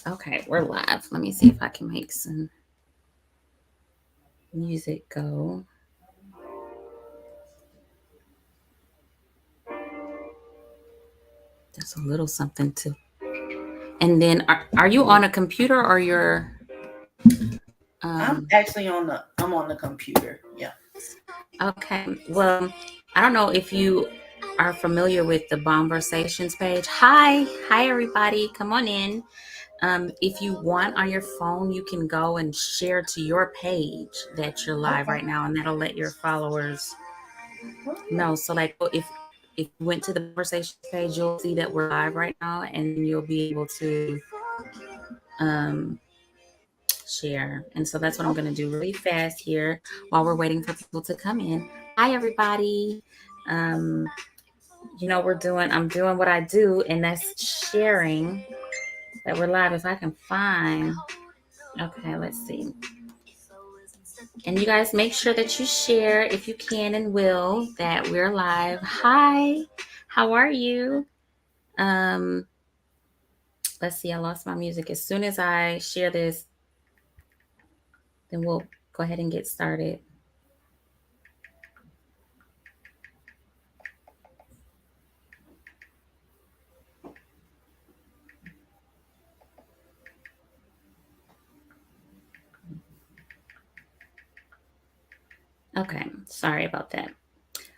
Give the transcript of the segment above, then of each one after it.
Okay, we're live. Let me see if I can make some music go. Just a little something to. And then, are you on a computer or you're? I'm Um, actually I'm on the computer. Yeah. okay. Well, I don't know if you are familiar with the Conversations page. Hi, everybody. Come on in. If you want on your phone, you can go and share to your page that you're live Okay. right now, and that'll let your followers Oh, yeah. know. So, like, if you went to the Conversations page, you'll see that we're live right now, and then you'll be able to um, share. And so that's what I'm going to do really fast here while we're waiting for people to come in. Hi, everybody. Um, I'm doing what I do, and that's sharing that we're live. If I can find, okay, let's see. And you guys make sure that you share if you can and will that we're live. Hi, how are you? Um, let's see, I lost my music. As soon as I share this, then we'll go ahead and get started. Okay, sorry about that.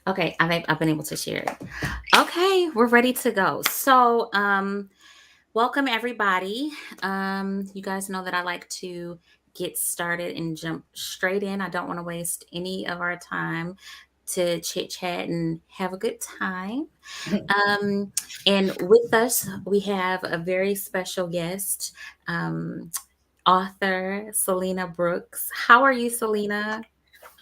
Okay, I've been able to share it. Okay, we're ready to go. So, welcome everybody. You guys know that I like to get started and jump straight in. I don't want to waste any of our time to chit chat and have a good time. Um, and with us, we have a very special guest, um, author Selena Brooks. How are you, Selena?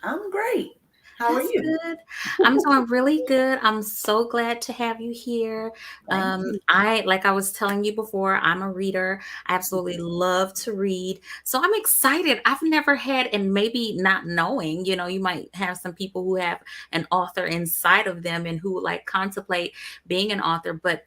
I'm great. How are That's you? good. I'm doing really good. I'm so glad to have you here. Thank you. Like I was telling you before, I'm a reader. I absolutely love to read. So I'm excited. I've never had, and maybe not knowing, you might have some people who have an author inside of them and who like contemplate being an author, but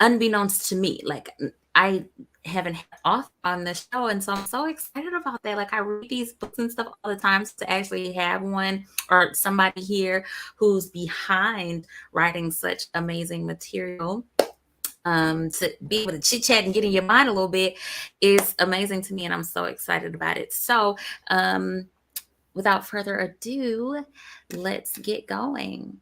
unbeknownst to me, like I haven't had author on the show. And so I'm so excited about that. Like I read these books and stuff all the time, so to actually have one or somebody here who's behind writing such amazing material, to be able to chit chat and get in your mind a little bit is amazing to me, and I'm so excited about it. So, without further ado, let's get going.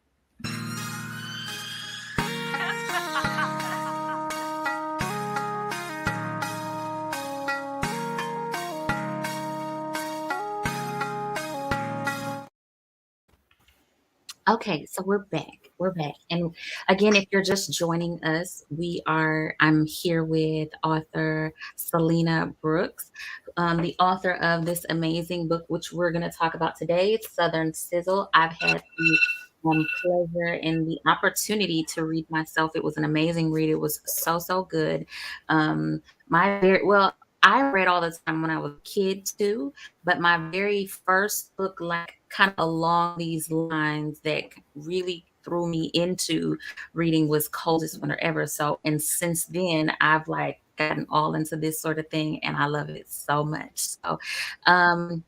Okay, so we're back. We're back. And again, if you're just joining us, I'm here with author Selena Brooks, the author of this amazing book, which we're going to talk about today, Southern Sizzle. I've had the pleasure and the opportunity to read myself. It was an amazing read. It was so, so good. Well, I read all the time when I was a kid too, but my very first book, like kind of along these lines, that really threw me into reading was Coldest Winter Ever. So, and since then, I've like gotten all into this sort of thing, and I love it so much. So, um,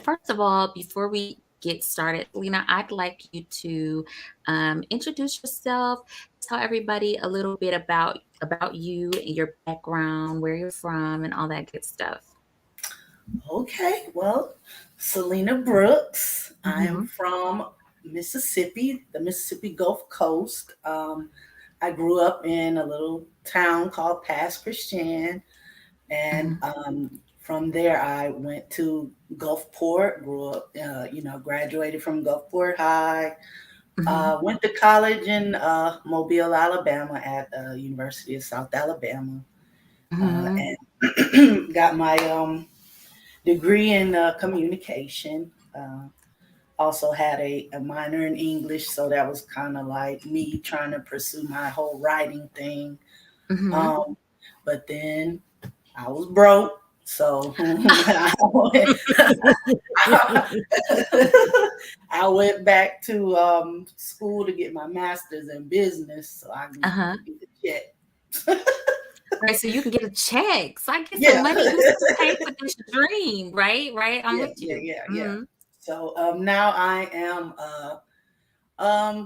first of all, before we get started, Lena, I'd like you to introduce yourself, tell everybody a little bit about you and your background, where you're from, and all that good stuff. Okay. Well, Selena Brooks. I am Hmm. from Mississippi, the Mississippi Gulf Coast. I grew up in a little town called Pass Christian, and Hmm. from there I went to Gulfport. Grew up, graduated from Gulfport High. Hmm. Went to college in Mobile, Alabama, at University of South Alabama, Hmm. and got my degree in communication. Also had a minor in English, so that was kind of like me trying to pursue my whole writing thing. Hmm. Um, but then I was broke, so I went back to school to get my master's in business, so I can Uh-huh. get the check. Right, so you can get a check. So I get some Yeah. money, do some pay for this dream, right? Right, I'm Yeah, with yeah, you. yeah, yeah. Mhm, So now I am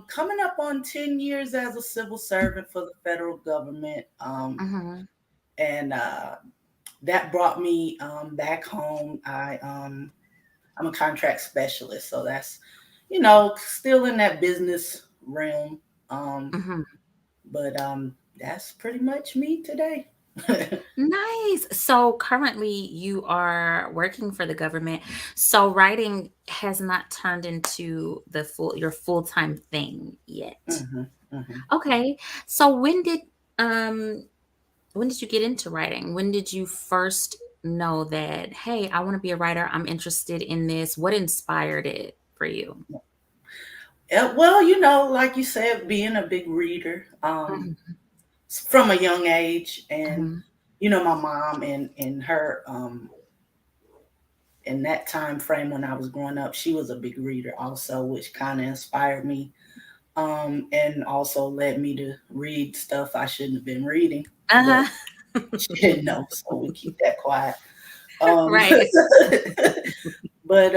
coming up on 10 years as a civil servant for the federal government. mhm. And that brought me back home. I'm a contract specialist, so that's, still in that business realm. Um, Mhm. but that's pretty much me today. Nice. So currently you are working for the government. So writing has not turned into the your full-time thing yet. Hmm. Hmm. Okay. So when did you get into writing? When did you first know that, hey, I want to be a writer. I'm interested in this. What inspired it for you? Well, like you said, being a big reader Mhm, from a young age, and mhm. my mom and her in that time frame when I was growing up, she was a big reader also, which kind of inspired me, and also led me to read stuff I shouldn't have been reading, but Uh-huh. she didn't know, so we keep that quiet. Um, Right. but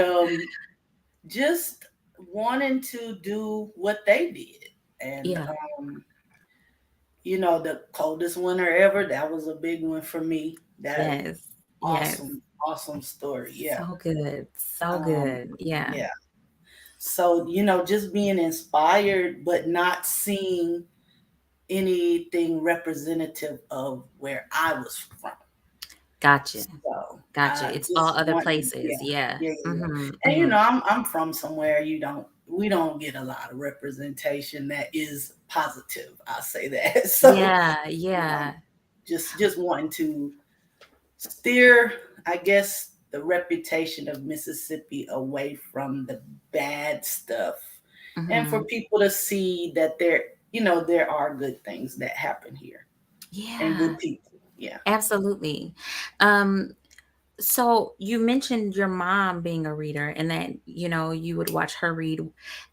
just wanting to do what they did, and Yeah. the coldest winter ever, that was a big one for me. That Yes. Yes. awesome, awesome story. Yeah. So good. So Um, good. Yeah. yeah. So, just being inspired, but not seeing anything representative of where I was from. Gotcha. So Gotcha. I It's all just other want, places. yeah, Yeah. yeah, yeah, yeah. Mhm. And Mhm. I'm from somewhere we don't get a lot of representation that is positive. I'll say that. So Yeah. um, Yeah. just wanting to steer, I guess, the reputation of Mississippi away from the bad stuff, and for Mhm. people to see that there are good things that happen here and Yeah. good people. Yeah. Absolutely. Um, So you mentioned your mom being a reader and that, you would watch her read.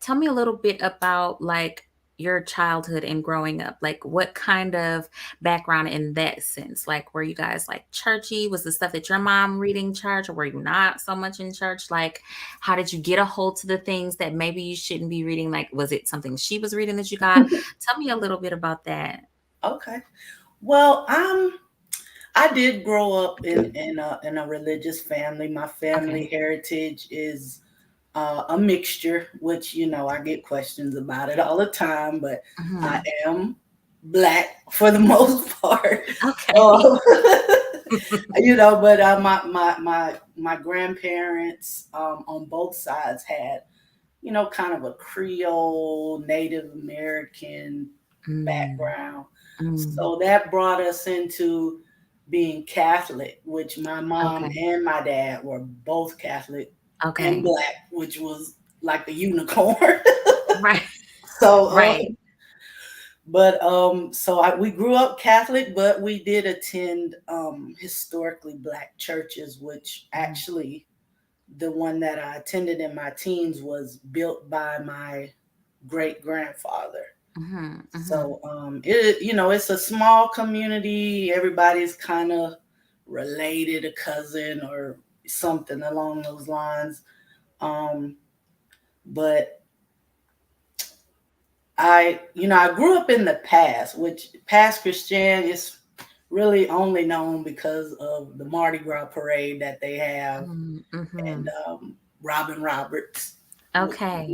Tell me a little bit about like your childhood and growing up. Like what kind of background in that sense? Like were you guys like churchy? Was the stuff that your mom reading church or were you not so much in church? Like how did you get a hold to the things that maybe you shouldn't be reading? Like was it something she was reading that you got? Tell me a little bit about that. Okay. Well, I did grow up in a religious family. My Okay. family heritage is a mixture, which I get questions about it all the time, but I Mhm. am black for the most part. Okay. Um, but my grandparents on both sides had kind of a Creole Native American Mm, background, mm. so that brought us into being Catholic, which my mom Okay. and my dad were both Catholic and Okay. black, which was like a unicorn. Right. so Right. we grew up Catholic, but we did attend historically black churches, which Mhm, actually the one that I attended in my teens was built by my great grandfather. mhm, mhm. So it's a small community. Everybody's kind of related, a cousin or something along those lines. Um, but I grew up in the past, which past Christian is really only known because of the Mardi Gras parade that they have, Mhm, and mhm. Robin Roberts, Okay.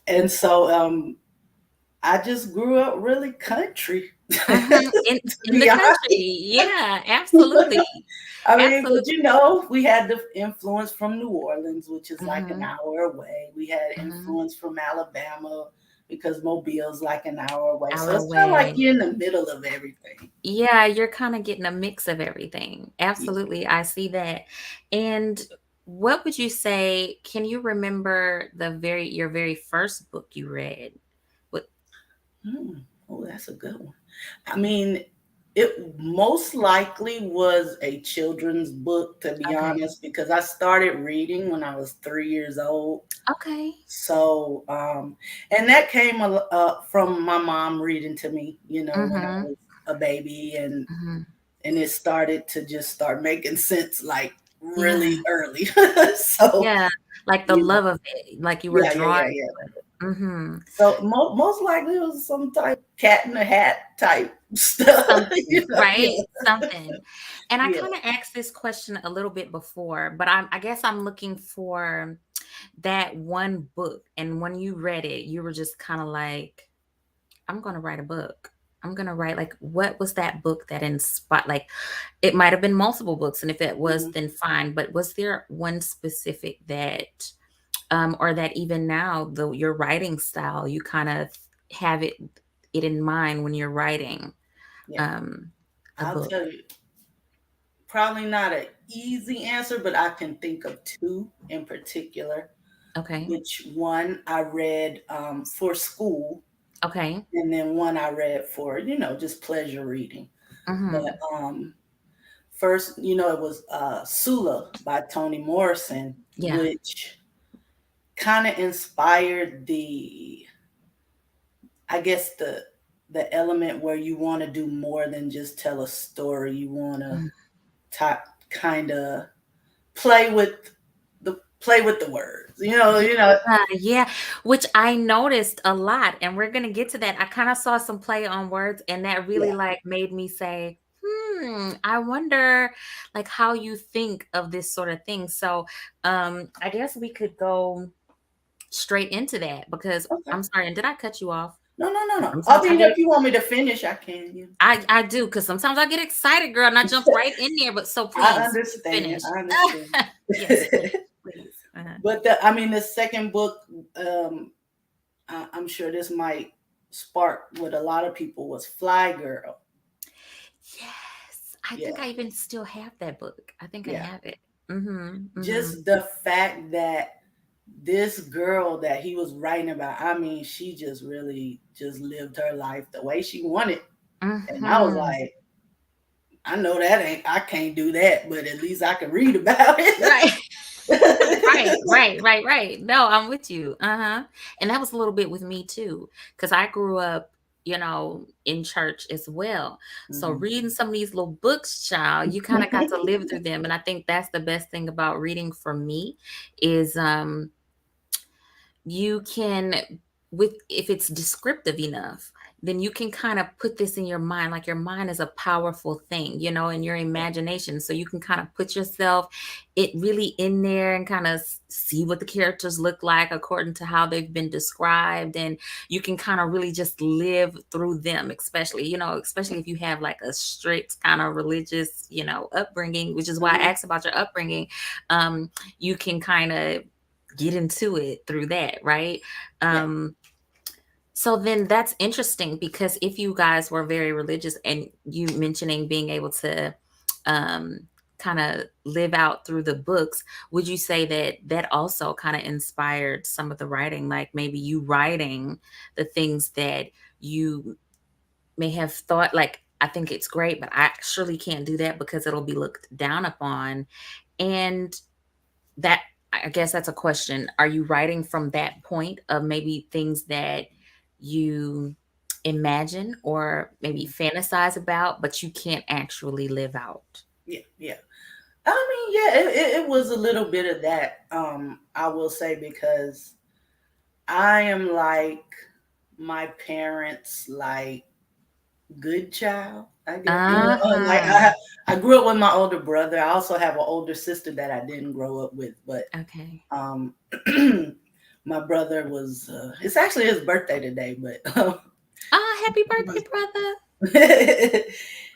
and so I just grew up really country, Mhm. to In the be honest. country. Yeah, absolutely. I mean, but Absolutely. we had the influence from New Orleans, which is like an Mhm, hour away. We had mhm. influence from Alabama because Mobile's like an hour away. So Hour it's kind of like away. you're in the middle of everything. Yeah, you're kinda getting a mix of everything. Yeah. Absolutely, I see that. And what would you say can you remember your very first book you read? What Oh, that's a good one. I mean, it most likely was a children's book, to be Okay. honest, because I started reading when I was 3 years old. Okay. So, and that came from my mom reading to me, when I Mhm. was a baby, Mhm. and it started to just start making sense like Yeah. really early. So Yeah. Like the you know, love of it, like you were yeah, yeah, drawn yeah, to yeah. it. Mhm. So most likely it was some type cat in the hat type stuff. Something, Yeah, right? Something. And I yeah. kinda asked this question a little bit before, but I guess I'm looking for that one book, and when you read it, you were just kinda like, "I'm gonna write a book. I'm gonna write" like, what was that book that inspired? Like, it might have been multiple books, and if it was, Mhm. then fine, but was there one specific that, or that even now, the your writing style, you kind of have it in mind when you're writing, Yeah, um, a I'll book? tell you. Probably not an easy answer, but I can think of two in particular. Okay. Which one I read for school, Okay. and then one I read for just pleasure reading. But Mhm. first, it was Sula by Toni Morrison, Yeah. which kind of inspired I guess the element where you want to do more than just tell a story. You want to Mm. kind of play with the words. Yeah, yeah, which I noticed a lot, and we're gonna get to that. I kinda saw some play on words, and that really, Yeah. like, made me say, I wonder, like, how you think of this sort of thing." So, I guess we could go straight into that because Okay. I'm sorry, and did I cut you off? No, no, no, 'Cause no. I sometimes I mean, get if you want me to finish, I can. You. I do, because sometimes I get excited, girl, and I jump right in there, but so I please understand. finish. I understand. Yes, finish, please. Uh-huh. But the second book, um, I'm sure this might spark what a lot of people was Fly Girl. Yes, I think Yeah, I even still have that book. I think I yeah. have it. Mhm, mhm. Just the fact that this girl that he was writing about, I mean, she just really just lived her life the way she wanted. And I was Mhm. like, I know I can't do that, but at least I can read about it. Right. Right, right, right, right. No, I'm with you. Uh-huh. And that was a little bit with me too, because I grew up, in church as well. So Mhm. reading some of these little books, child, you kind of got to live through them. And I think that's the best thing about reading for me is you can, with if it's descriptive enough, then you can kind of put this in your mind. Like, your mind is a powerful thing, in your imagination, so you can kind of put yourself it really in there and kind of see what the characters look like according to how they've been described, and you can kind of really just live through them, especially if you have like a strict kind of religious upbringing, which is why I Mhm. asked about your upbringing. You can kind of get into it through that, right? Yeah. So then that's interesting, because if you guys were very religious and you mentioning being able to um, kind of live out through the books, would you say that that also kind of inspired some of the writing? Like, maybe you writing the things that you may have thought, like, I think it's great, but I surely can't do that because it'll be looked down upon. And that, I guess that's a question. Are you writing from that point of maybe things that you imagine or maybe Mhm. fantasize about, but you can't actually live out? Yeah. Yeah. I mean, yeah, it was a little bit of that. I will say, because I am like my parents, like good child. I guess like Uh-huh. I grew up with my older brother. I also have an older sister that I didn't grow up with, but Okay. um, my brother was. It's actually his birthday today, but Oh, happy birthday, brother.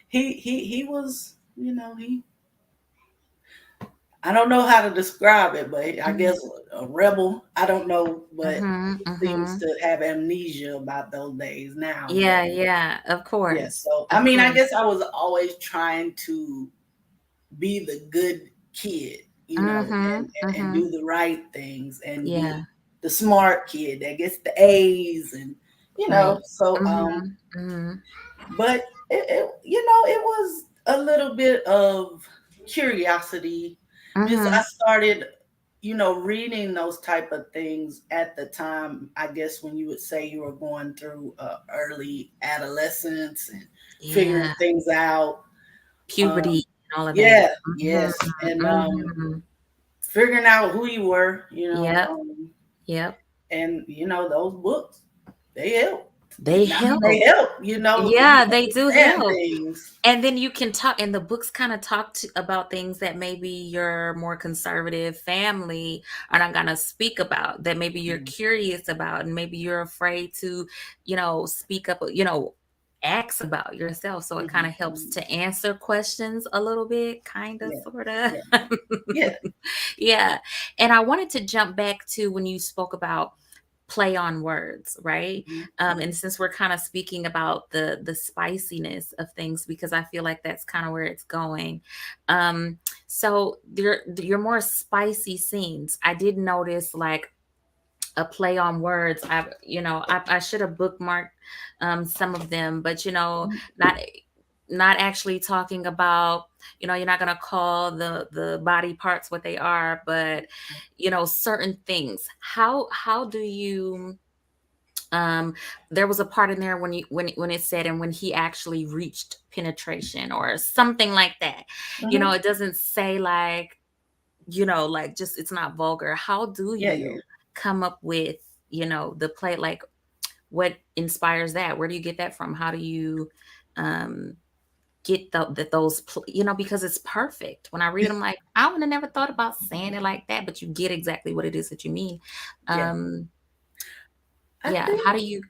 he was. He I don't know how to describe it, but I Mhm. guess a rebel. I don't know, but Mhm. he seems Mhm. to have amnesia about those days now. But Yeah, yeah, of yeah, course. so I Of mean, I course. guess I was always trying to be the good kid, Mhm. and Mhm. do the right things and be Yeah, the smart kid that gets the A's, and right. so Mhm. Mhm. but it was a little bit of curiosity. Just I Mhm. started, reading those type of things at the time. I guess when you would say you were going through early adolescence, and Yeah. figuring things out. Puberty Um, and all of that. yeah, Mhm. yes, and Mhm. figuring out who you were, Yep. Yep. and those books, they help. They I mean, they help. help. Yeah, You they do understand help. things. And then you can talk, and the books kind of about things that maybe your more conservative family are not going to speak about, that maybe you're Mhm. curious about, and maybe you're afraid to, speak up, ask about yourself. So it kind Mhm. of helps Mhm. to answer questions a little bit, kind of, Yeah, sort of. yeah, yeah. Yeah. And I wanted to jump back to when you spoke about play on words, right? Mhm. And Mhm. since we're kind of speaking about the spiciness of things, because I feel like that's kind of where it's going. Um, so your more spicy scenes, I did notice like a play on words. I should have bookmarked some of them, but not actually talking about, you're not going to call the body parts what they are, but certain things. How do you um there was a part in there when when it said, and when he actually reached penetration or something like that. Mhm. It doesn't say like, like, just, it's not vulgar. How do Yeah, yeah. you come up with, the play, like, what inspires that? Where do you get that from? How do you um get because it's perfect. When I read them, like, I would have never thought about saying it like that, but you get exactly what it is that you mean. Yeah. um I yeah, think how do you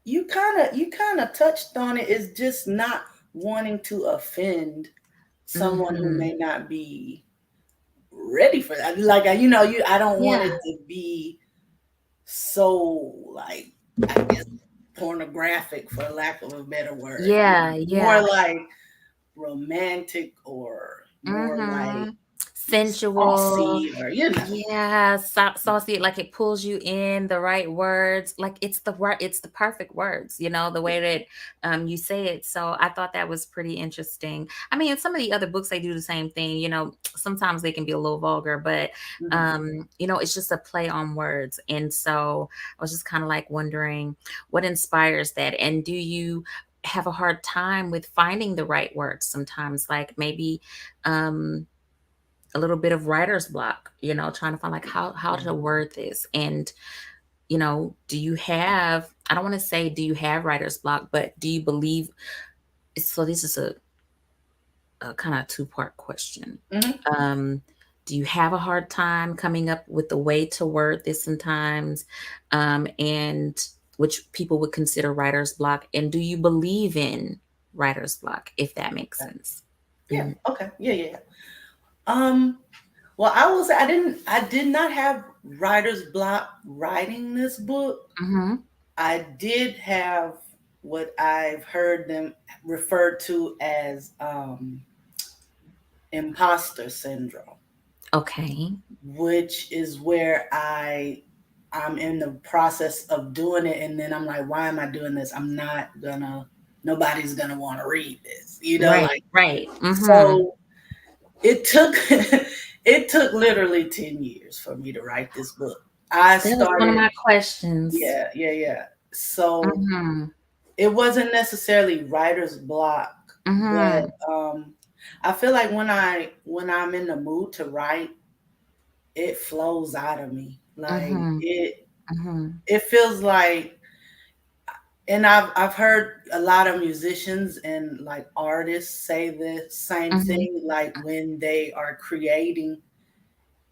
you kind of touched on it. Is just not wanting to offend someone who mhm. may not be ready for that. Like I don't want Yeah. it to be so, like, I guess, pornographic, for lack of a better word. Yeah, More yeah. like romantic, or more like Mhm. Sensual. saucy, or Yeah, saucy, like it pulls you in, the right words, like it's the perfect words, the way that you say it. So I thought that was pretty interesting. I mean, in some of the other books they do the same thing, sometimes they can be a little vulgar, but Mhm. it's just a play on words. And so I was just kind of like wondering what inspires that. And do you have a hard time with finding the right words sometimes, like maybe um a little bit of writer's block, trying to find like how to word this. And, do you have, I don't want to say do you have writer's block, but do you believe, so this is a kind of two-part question. Mhm. Um, do you have a hard time coming up with the way to word this sometimes? And which people would consider writer's block. And do you believe in writer's block, if that makes Okay. sense? Yeah. Mm-hmm. Okay. Yeah. Yeah. Yeah. Well, I will say I did not have writer's block writing this book. Mm-hmm. I did have what I've heard them referred to as imposter syndrome, Okay. which is where I'm in the process of doing it, and then I'm like, why am I doing this? Nobody's gonna want to read this, Right, like. right. Mm-hmm. So it took it took literally 10 years for me to write this book. I That was one of started, my questions. yeah, yeah, yeah. So Mhm. it wasn't necessarily writer's block, but Mhm. I feel like when I'm in the mood to write, it flows out of me. Like Mhm. it Mhm. it feels like, and I've heard a lot of musicians and like artists say the same Mhm. thing. Like when they are creating,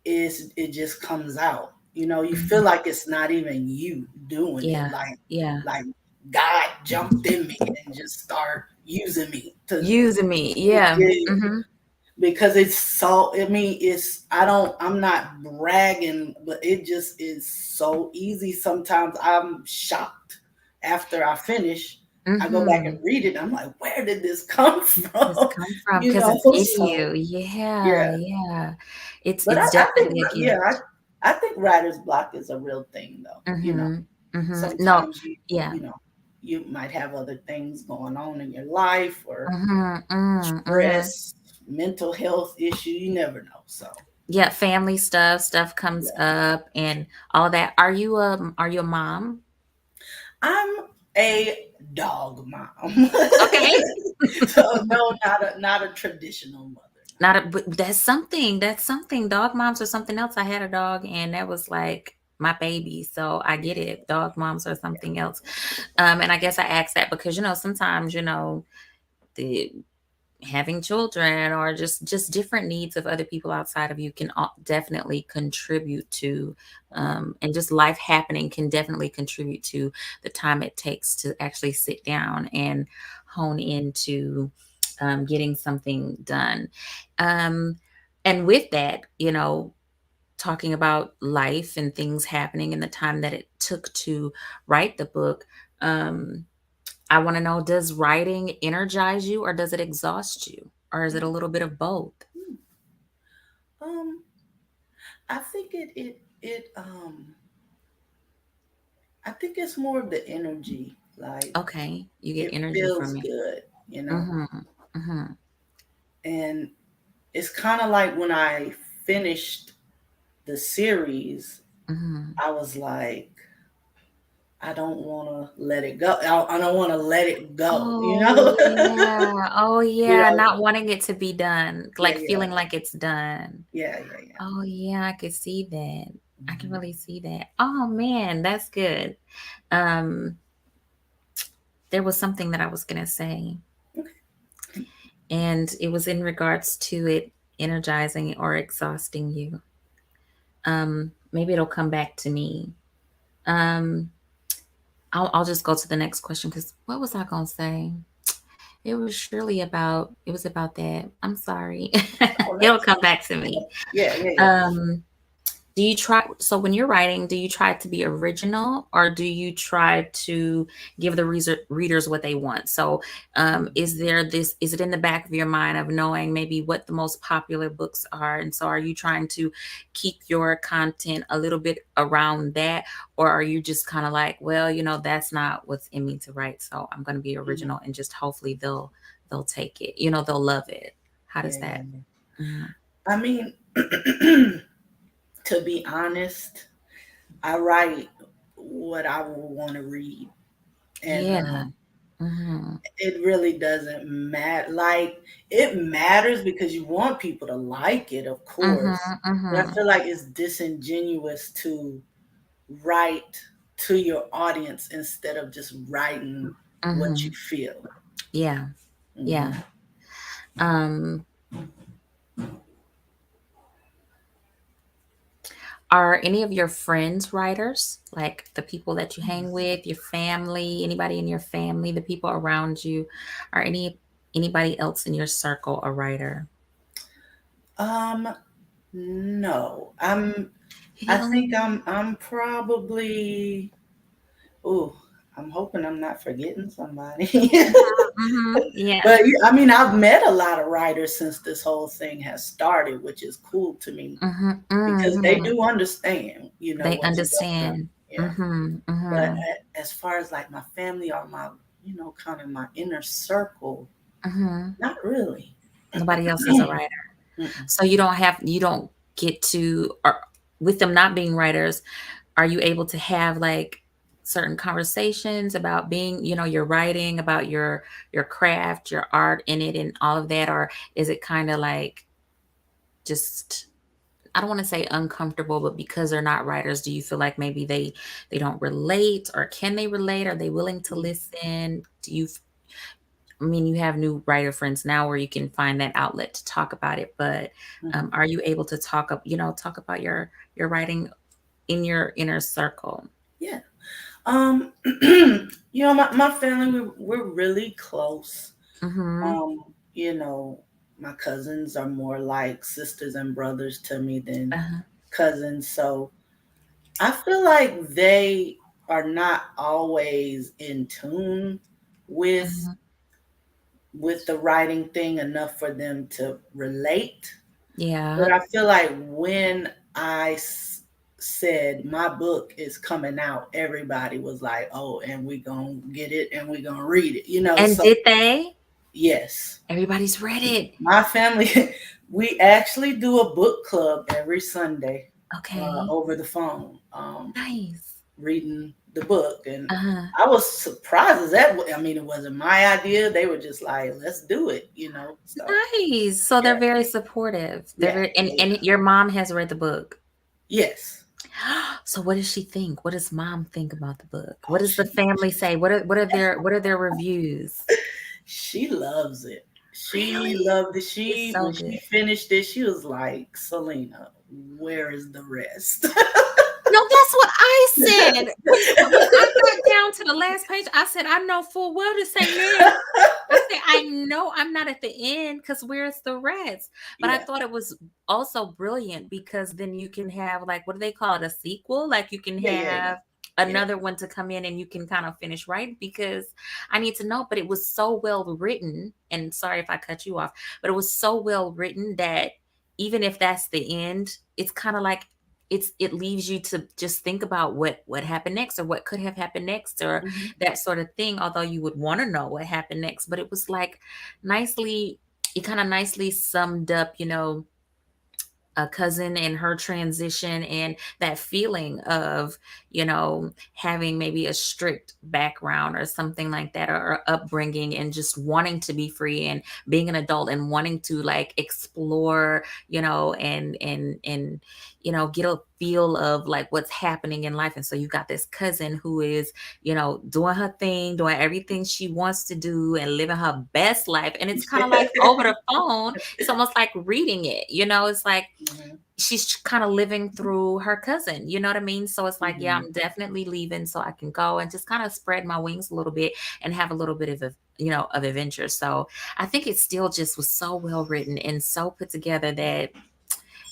it just comes out. You feel Mhm. like it's not even you doing it. Yeah. Yeah. Like God jumped in me and just start using me to, Using me. Yeah. yeah, Mhm. because it's so, I mean, I'm not bragging, but it just is so easy. Sometimes I'm shocked after I finish. I go back and Mhm. read it. I'm like, where did this come This from? come from because it's in So you. Yeah. yeah. Yeah. But It's I think, definitely a yeah, gift. I think writer's block is a real thing, though. Mhm. Mhm. No. Sometimes Yeah. you might have other things going on in your life, or Mhm. Mhm. stress, mental health issue. You never know. So Yeah, family stuff comes yeah. up and all that. Are you a mom? I'm a dog mom. Okay. So no, not a traditional mother. Not a, but that's something. That's something. Dog moms are something else. I had a dog, and that was like my baby. So I get it. Dog moms are something else. And I guess I asked that because sometimes the having children or just different needs of other people outside of you can definitely contribute to and just life happening can definitely contribute to the time it takes to actually sit down and hone into getting something done. um, and with that, talking about life and things happening and the time that it took to write the book, I want to know, does writing energize you or does it exhaust you? Or is it a little bit of both? Hmm. Um, I think I think it's more of the energy. Like Okay, you get it energy feels from it. good. Mm-hmm. Mm-hmm. And it's kind of like when I finished the series, Mm-hmm. I was like, I don't want to let it go. I don't want to let it go. Oh yeah. Oh You yeah. know, Not wanting it to be done. yeah, Like yeah, feeling like it's done. yeah. Oh yeah, I could see that. I can Hmm. really see that. Oh man, that's good. Um, there was something that I was gonna say, Okay. and it was in regards to it energizing or exhausting you. Maybe it'll come back to me. Um, I'll just go to the next question because what was I gonna say? It was about that. I'm sorry. Oh, It'll that's come back to me. yeah. Um, do you try, so when you're writing, do you try to be original or do you try to give the readers what they want? So, is it in the back of your mind of knowing maybe what the most popular books are? And so are you trying to keep your content a little bit around that? Or are you just kind of like, well, that's not what's in me to write. So I'm going to be Mhm. original and just hopefully they'll take it, they'll love it. How does Yeah. that? Mhm. I mean, to be honest, I write what I will want to read, and Yeah. Hmm. it really doesn't matter. Like it matters because you want people to like it, of Mhm, course. But I mhm, feel like it's disingenuous to write to your audience instead of just writing what you mhm. feel. Yeah, yeah. Hmm. Um, are any of your friends writers? Like the people that you hang with, your family, anybody in your family, the people around you, are anybody else in your circle a writer? Um, no, You I the only think one? I'm probably. Ooh, I'm hoping I'm not forgetting somebody. Mhm. Yeah. But I mean, I've met a lot of writers since this whole thing has started, which is cool to me Mhm, because they mhm. do understand, They what you're going through. understand. Yeah. Mhm, But mhm, as far as like my family or my, kind of my inner circle, mhm. not really. Nobody else is a writer. Mm-mm. So you don't get to, or with them not being writers, are you able to have like certain conversations about being, your writing, about your craft, your art in it and all of that? Or is it kind of like just, I don't want to say uncomfortable, but because they're not writers, do you feel like maybe they don't relate, or can they relate? Are they willing to listen? I mean, you have new writer friends now where you can find that outlet to talk about it, but Mhm. are you able to talk about your writing in your inner circle? Yeah. My family, we're really close. Mhm. Um, you know, my cousins are more like sisters and brothers to me than Uh-huh. cousins. So I feel like they are not always in tune with Mhm. the writing thing enough for them to relate. But Yeah. I feel like when said my book is coming out, everybody was like, "Oh, and we gonna get it, and we gonna read it." And So did they? yes, Everybody's read it. my family, we actually do a book club every Sunday Okay. over the phone, Nice. reading the book, and Uh-huh. I was surprised as that. I mean, it wasn't my idea. They were just like, "Let's do it," So Nice. So they're yeah, very supportive. They're yeah, very, yeah. and your mom has read the book. Yes. So what does she think? What does mom think about the book? What Oh, does the family say? What are their reviews? she loves it. She Really? loved it. It's She so when she good. finished it, she was like, "Selena, where is the rest?" No, that's what I said. When I got down to the last page, I said, I know full well this ain't it. I said, I know I'm not at the end because where's the rest? But I Yeah, thought it was also brilliant because then you can have, like, what do they call it? A sequel? Like you can yeah, yeah, yeah, have yeah. another one to come in and you can kind of finish right because I need to know. But it was so well written. And sorry if I cut you off, but it was so well written that even if that's the end, it's kind of like it leaves you to just think about what happened next or what could have happened next or Mhm. that sort of thing, although you would want to know what happened next. But it was like nicely, it kind of nicely summed up, a cousin and her transition and that feeling of having maybe a strict background or something like that, or upbringing, and just wanting to be free and being an adult and wanting to like explore, and get a feel of like what's happening in life. And so you got this cousin who is doing her thing, doing everything she wants to do and living her best life, and it's kind of like over the phone. It's almost like reading it. It's like Mhm. she's kind of living through her cousin, you know what I mean? So it's like, yeah, Mhm. I'm definitely leaving so I can go and just kind of spread my wings a little bit and have a little bit of adventure. So I think it still just was so well written and so put together that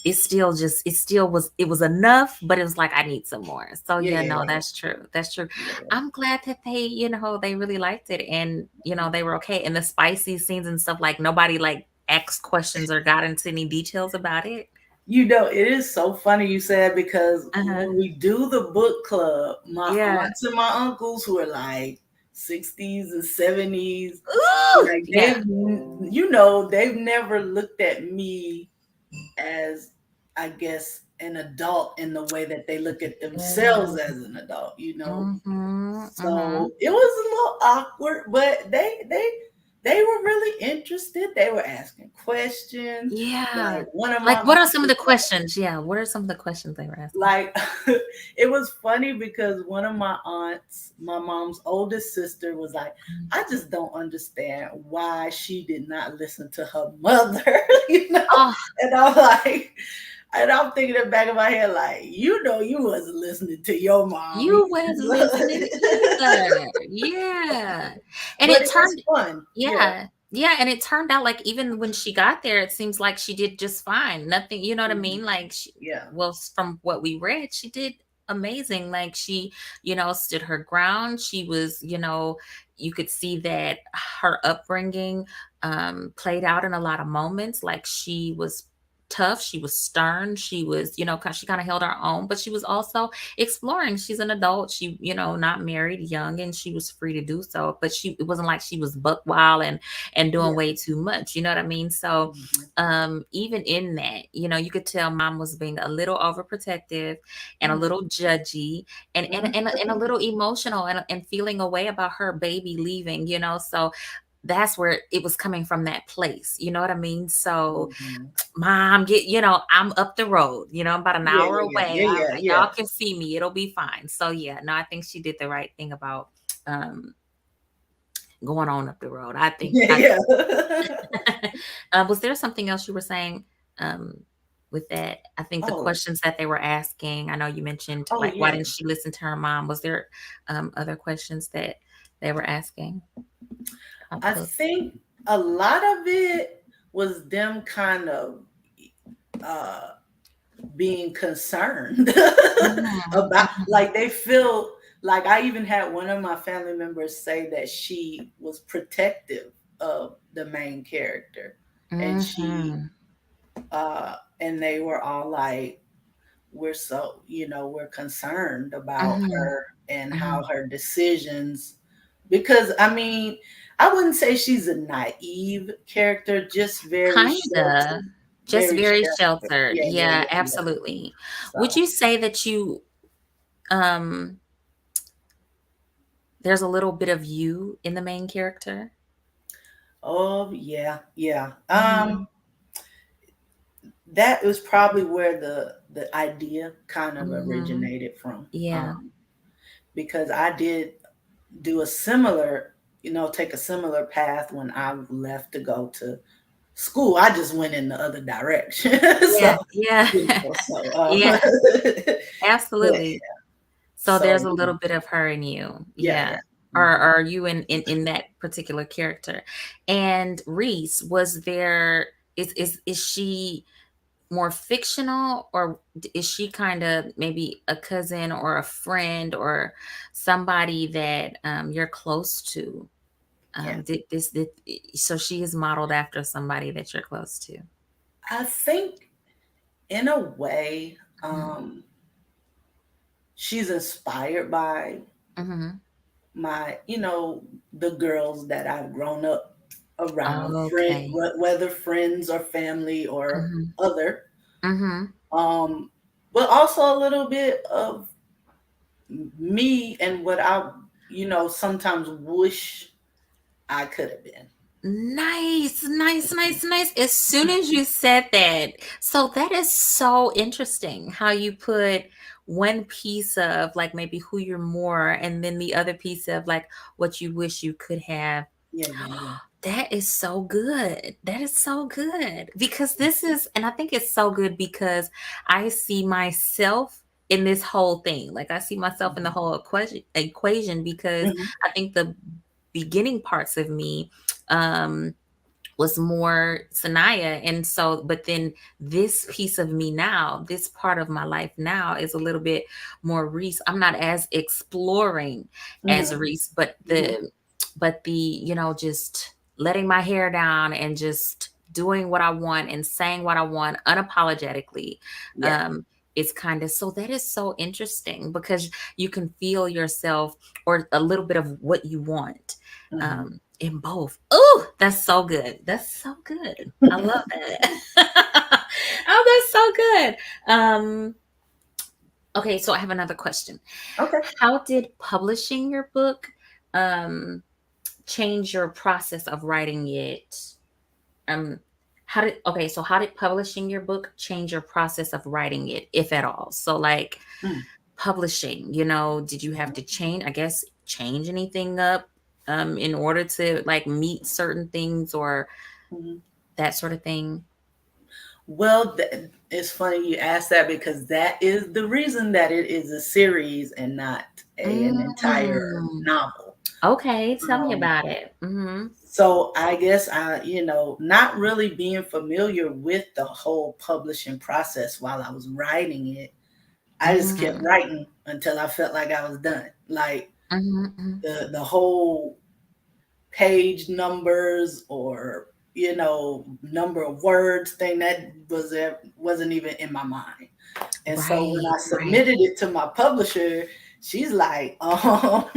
it was enough, but it was like I need some more. So Yeah, yeah, yeah, no, yeah, that's true. That's true. yeah. I'm glad that they really liked it, and they were okay. And the spicy scenes and stuff, like nobody like asked questions or got into any details about it. It is so funny you said, because Uh-huh. when we do the book club, my Yeah. aunts and my uncles who are like 60s and 70s, Ooh, like yeah. they've never looked at me as, I guess, an adult in the way that they look at themselves Mhm. as an adult. Mhm. So Mhm. it was a little awkward, but they were really interested. They were asking questions. Yeah. Like one of my Like, what are aunts some of was the questions? Yeah. What are some of the questions they were asking? like it was funny because one of my aunts, my mom's oldest sister, was like, I just don't understand why she did not listen to her mother, you know? Oh, And I'm like, and I'm thinking in the back of my head, like, you wasn't listening to your mom. you was listening either. Yeah. And But it it was turned fun. Yeah. Yeah. Yeah, and it turned out like even when she got there, it seems like she did just fine. Nothing, you know what I Mhm. mean? Like, Yeah. from what we read, she did amazing. Like she, stood her ground. She was, you could see that her upbringing played out in a lot of moments. Like she was tough, she was stern, she was, she kind of held her own, but she was also exploring. She's an adult. She, not married, young, and she was free to do so. But it wasn't like she was buck wild and doing Yeah. way too much. You know what I mean? So Mhm. even in that, you could tell mom was being a little overprotective and a Mhm. little judgy and a little emotional and feeling a way about her baby leaving, so that's where it was coming from, that place. You know what I mean? So Mhm. mom, I'm up the road, I'm about an Yeah, hour yeah, yeah, away. yeah, yeah, Y'all yeah. can see me, it'll be fine. So yeah, no, I think she did the right thing about um going on up the road. I think Yeah, I yeah. was there something else you were saying um with that? I think the Oh, questions that they were asking, I know you mentioned oh like why yeah. didn't she listen to her mom? Was there other questions that they were asking about the I book? think a lot of it was them kind of uh being concerned Mhm, about, mhm, like, they feel like, I even had one of my family members say that she was protective of the main character, and mhm, and they were all like, we're concerned about mhm, her and how mhm. her decisions, because I mean, I wouldn't say she's a naive character, just very Kinda. sheltered, Just very very sheltered. sheltered. Yeah, yeah, Yeah, yeah, yeah. absolutely. Would So you say that you um there's a little bit of you in the main character. Oh yeah, yeah. Mm-hmm. That was probably where the idea kind of Mm-hmm. originated from. Yeah. Because I did do a similar, take a similar path when I left to go to school. I just went in the other direction. Yeah. So, Yeah. so, Yeah. but Absolutely. So so there's a little bit of her in you. yeah, Yeah. yeah. Or Mhm. are you in that particular character? And Reese, was there is she more fictional, or is she kind of maybe a cousin or a friend or somebody that you're close to? Yeah. Did so she is modeled after somebody that you're close to. I think in a way, Mm-hmm. she's inspired by Mm-hmm. my, the girls that I've grown up around, Okay. whether friends or family or Mm-hmm. other. Mm-hmm. Um, but also a little bit of me and what I, sometimes wish I could have been. Nice, nice, nice, nice. As soon as you said that, so that is so interesting how you put one piece of like maybe who you're more, and then the other piece of like what you wish you could have. Yeah, yeah, yeah. That is so good. That is so good because this is, and I think it's so good because I see myself in this whole thing. Like I see myself in the Mhm. whole equation because Mhm. I think the beginning parts of me, um, was more Sanaya. And so, but then this piece of me now, this part of my life now is a little bit more Reese. I'm not as exploring as Mhm. Reese, but Mhm. just letting my hair down and just doing what I want and saying what I want unapologetically. Yeah. Um, is kind of, so that is so interesting because you can feel yourself or a little bit of what you want, Mhm. in both. Oh, that's so good. That's so good. I love that. Oh, that's so good. Okay, so I have another question. Okay. How did publishing your book um change your process of writing it? Um how did publishing your book change your process of writing it, if at all? So like Mm. publishing, did you have to change, I guess, change anything up in order to like meet certain things or Mhm. that sort of thing? Well, it's funny you asked that because that is the reason that it is a series and not an entire Mm. novel. Okay, tell me Um, about it. Mhm. so I guess not really being familiar with the whole publishing process while I was writing it, I just kept Mm. writing until I felt like I was done. Like Mhm, mhm. the whole page numbers or number of words thing that wasn't even in my mind. And so when Right, I right. submitted it to my publisher, she's like, this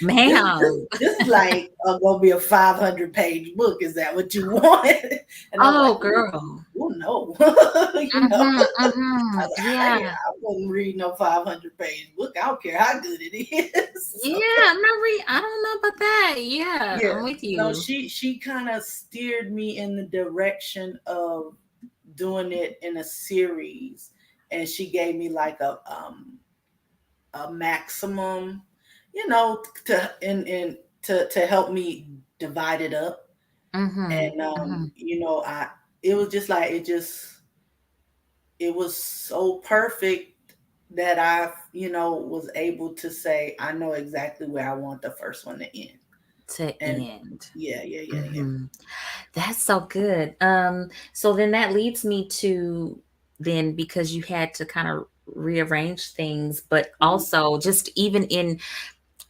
Ma'am. this is like gonna be a 500-page book. Is that what you want? And I was like, Oh, girl. oh no, Mhm, I mhm. was like, Yeah. I wouldn't read no 500-page book. I don't care how good it is. Yeah, So, I don't know about that. Yeah, yeah, I'm with no, you. she kind of steered me in the direction of doing it in a series, and she gave me like a maximum, to in to help me divide it up. Mhm, And mhm. I it was just like it was so perfect that I was able to say I know exactly where I want the first one to end. To And end. yeah, yeah, yeah, yeah. Mhm. That's so good. So then that leads me to, then, because you had to kind of rearrange things, but Mhm, also just even in,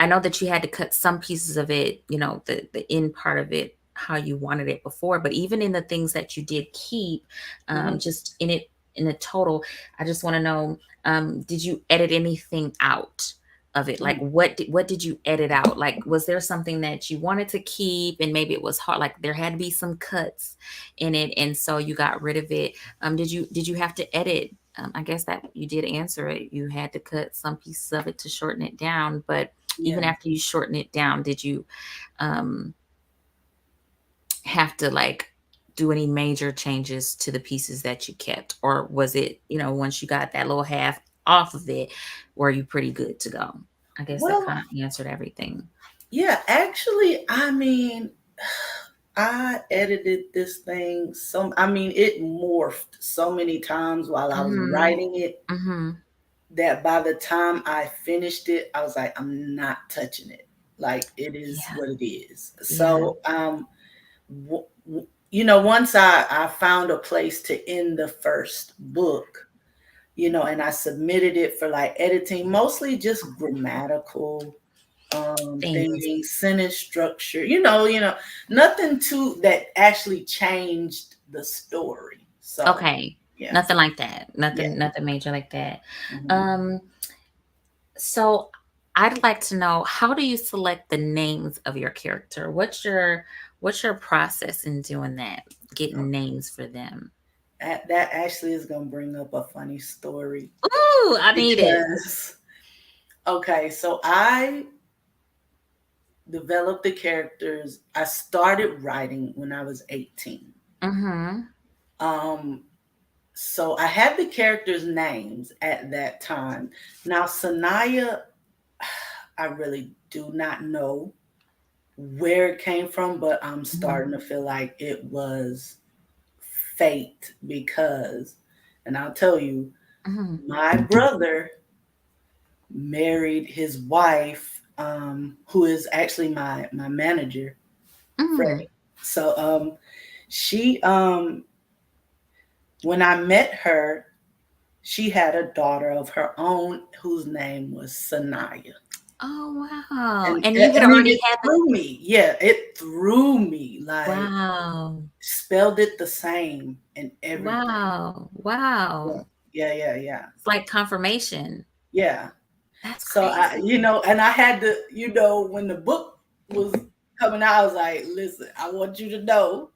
I know that you had to cut some pieces of it, the end part of it, how you wanted it before, but even in the things that you did keep, mhm, just in it, in a total, I just want to know, did you edit anything out of it? Like mhm. what did you edit out? Like was there something that you wanted to keep and maybe it was hard, like there had to be some cuts in it and so you got rid of it? Did you have to edit? I guess that you did answer it. You had to cut some pieces of it to shorten it down, but even Yeah. after you shorten it down, did you um have to like do any major changes to the pieces that you kept, or was it, once you got that little half off of it, were you pretty good to go? I guess that Well, kind of answered everything. yeah, actually, I mean, I edited this thing I mean, it morphed so many times while I was Mhm. writing it Mhm. that by the time I finished it, I was like, I'm not touching it. Like it is Yeah. what it is. Yeah. So, once I found a place to end the first book, and I submitted it for like editing, mostly just grammatical Things. things, sentence structure, nothing too that actually changed the story. So, Okay. yeah, Nothing like that. yeah. Nothing major like that. Mhm. Um, so I'd like to know, how do you select the names of your character? What's your process in doing that? Getting names for them. That actually is going to bring up a funny story Ooh, I need it. because, okay, so I developed the characters. I started writing when I was 18. Mhm. Um, so I had the characters' names at that time. Now, Sanaya, I really do not know where it came from, but I'm Mhm. starting to feel like it was fate because, and I'll tell you, Mhm. my brother married his wife, who is actually my manager, Mhm. Freddie. So she when I met her, she had a daughter of her own whose name was Sanaya. Oh, wow. And And you had I mean already it had the threw me. Yeah, it threw me like wow. spelled it the same and everything. Wow. Yeah. Wow. Yeah, yeah, yeah. It's like confirmation. Yeah. That's So crazy. and I had to, when the book was coming out, I was like, listen, I want you to know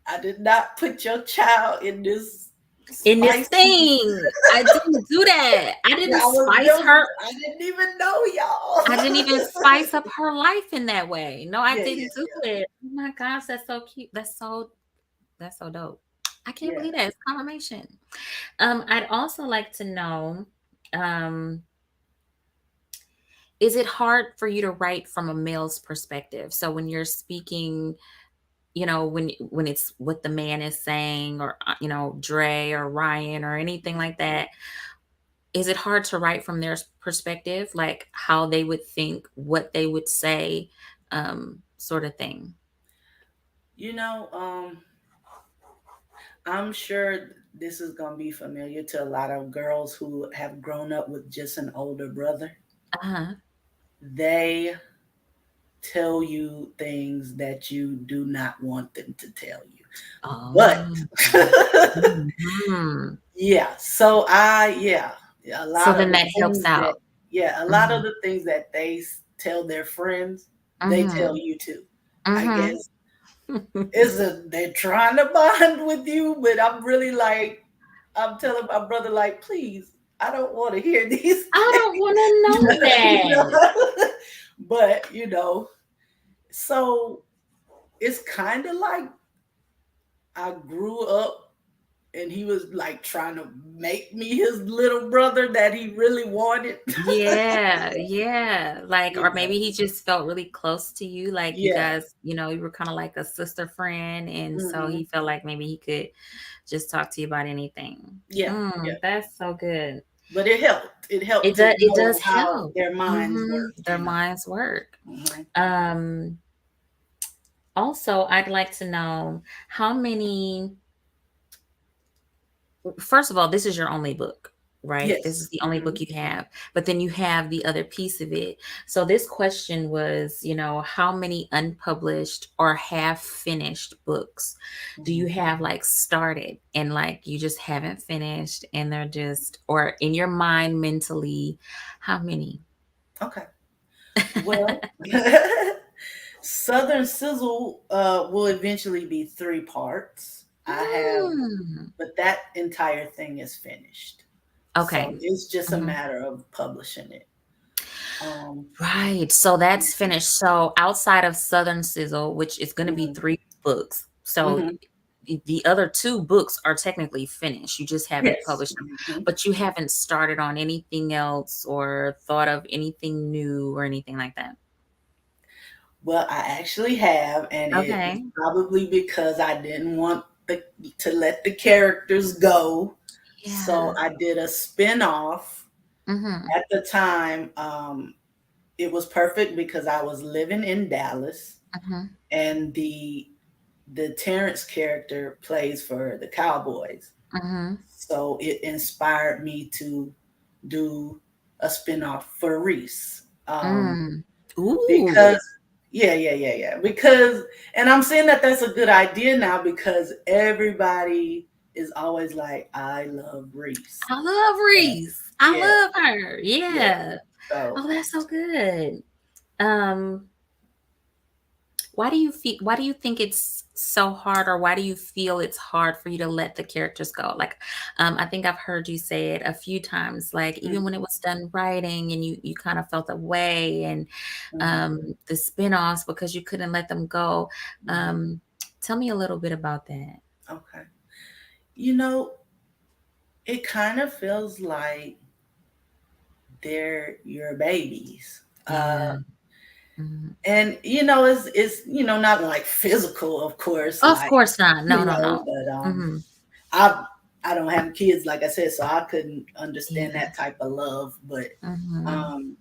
I did not put your child in this In this spicy. thing, I didn't do that. I Yeah, didn't spice her. I didn't even know y'all. I didn't even spice up her life in that way. No, I Yeah, didn't do yeah, it. Oh my gosh, that's so cute. That's so dope. I can't yeah. believe that. It's confirmation. I'd also like to know, um, is it hard for you to write from a male's perspective? So when you're speaking, when it's what the man is saying, or Dre or Ryan or anything like that, is it hard to write from their perspective, like how they would think, what they would say, sort of thing? You know, I'm sure this is gonna be familiar to a lot of girls who have grown up with just an older brother. Uh-huh. They tell you things that you do not want them to tell you. But Oh. Mhm. yeah, yeah, a So lot of then the that helps things that out. yeah, a lot of Mhm. the things that tell their friends, they tell Mhm. you too. I Mhm. guess they're trying to bond with you, but I'm really like I'm telling my brother like, please, I don't want to hear these I don't things. wanna know you that. know? But so it's kind of like I grew up and he was like trying to make me his little brother that he really wanted. Yeah, yeah. Like, you or know, maybe he just felt really close to you. Like you yeah, guys, you were kind of like a sister friend. And so hmm he felt like maybe he could just talk to you about anything. yeah, yeah. That's so good. But it helped. It helped to It know does how help. their minds work. Their minds work. Hmm. Um, Also, I'd like to know how many, first of all, this is your only book, right? This is Yes. the only Hmm. book you have, but then you have the other piece of it. So this question was, how many unpublished or half finished books do Hmm. you have, like, started and like you just haven't finished, and they're just, or in your mind mentally, how many? Okay. Well, Southern Sizzle will eventually be 3 parts. I have, Hmm. but that entire thing is finished. So Okay. it's just a Mhm. matter of publishing it. Um, Right. So that's finished. So outside of Southern Sizzle, which is going to be mhm, 3 books. So mhm. the other 2 books are technically finished. You just haven't Yes. published them, Mhm. but you haven't started on anything else or thought of anything new or anything like that. Well, I actually have, and it was Okay. probably because I didn't want to let the characters go. So Yeah. I did a spin-off. Mhm. At the time, it was perfect because I was living in Dallas, Mhm. and the Terrence character plays for the Cowboys. Mhm. So it inspired me to do a spinoff for Reese. Mm. Ooh. Because yeah. Because, and I'm saying that that's a good idea now because everybody is always like, I love Reese. I love So, Reese. I yeah, love her. yeah. Yeah. So Oh, that's so good. Um, why do you think it's so hard, or why do you feel it's hard for you to let the characters go? Like, I think I've heard you say it a few times, like even when it mhm, was done writing and you kind of felt away, and mhm, the spin-offs because you couldn't let them go. mhm. Um, Tell me a little bit about that. Okay. You know, it kind of feels like they're your babies. Yeah. Mhm. And it's not like physical, of course, Of like, course not. No, no, no. but Hmm. I I don't have kids, like I said, so I couldn't understand Yeah. that type of love. But Hmm. um,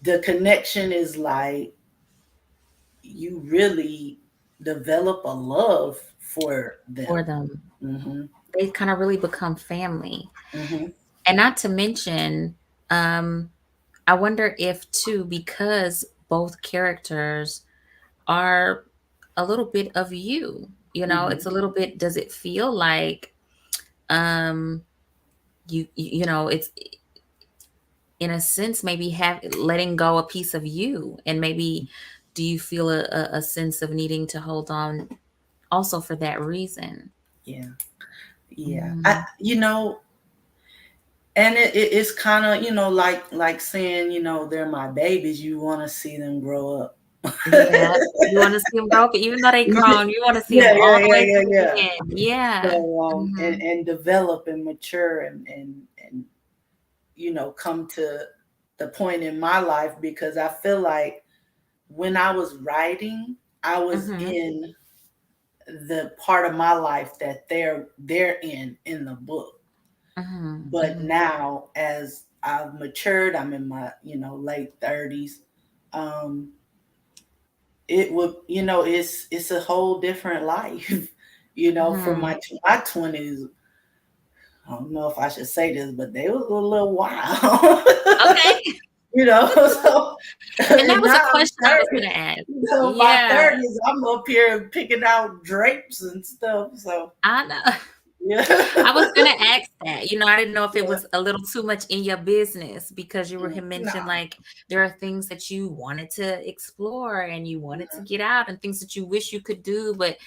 the connection is like you really develop a love for them. For them. Hmm. They kind of really become family. Hmm. And not to mention, um, I wonder if too, because both characters are a little bit of you, it's Hmm. a little bit, does it feel like, um, it's in a sense, maybe have letting go a piece of you, and maybe do you feel a sense of needing to hold on also for that reason? Yeah, yeah. Mhm. And it's kind of like saying they're my babies. You want to see them grow up. Yeah, you wanna see them grow up, even though they grown, you wanna see Yeah, them yeah, all the yeah, way yeah, to the yeah. end. Yeah. So Mhm. and develop and mature and come to the point in my life because I feel like when I was writing, I was Mhm. in the part of my life that they're in the book. Mhm. But Mhm. now as I've matured, I'm in my late 30s. Um, it would it's a whole different life. For Mhm. my 20s, I don't know if I should say this, but they was a little wild. Okay. So And that was now a I'm question I was 30. gonna ask. My Yeah, 30s, I'm up here picking out drapes and stuff. So I know. yeah. I was gonna ask that. I didn't know if it Yeah. was a little too much in your business because you were had No. mentioned, like, there are things that you wanted to explore and you wanted to Mhm. get out, and things that you wish you could do, but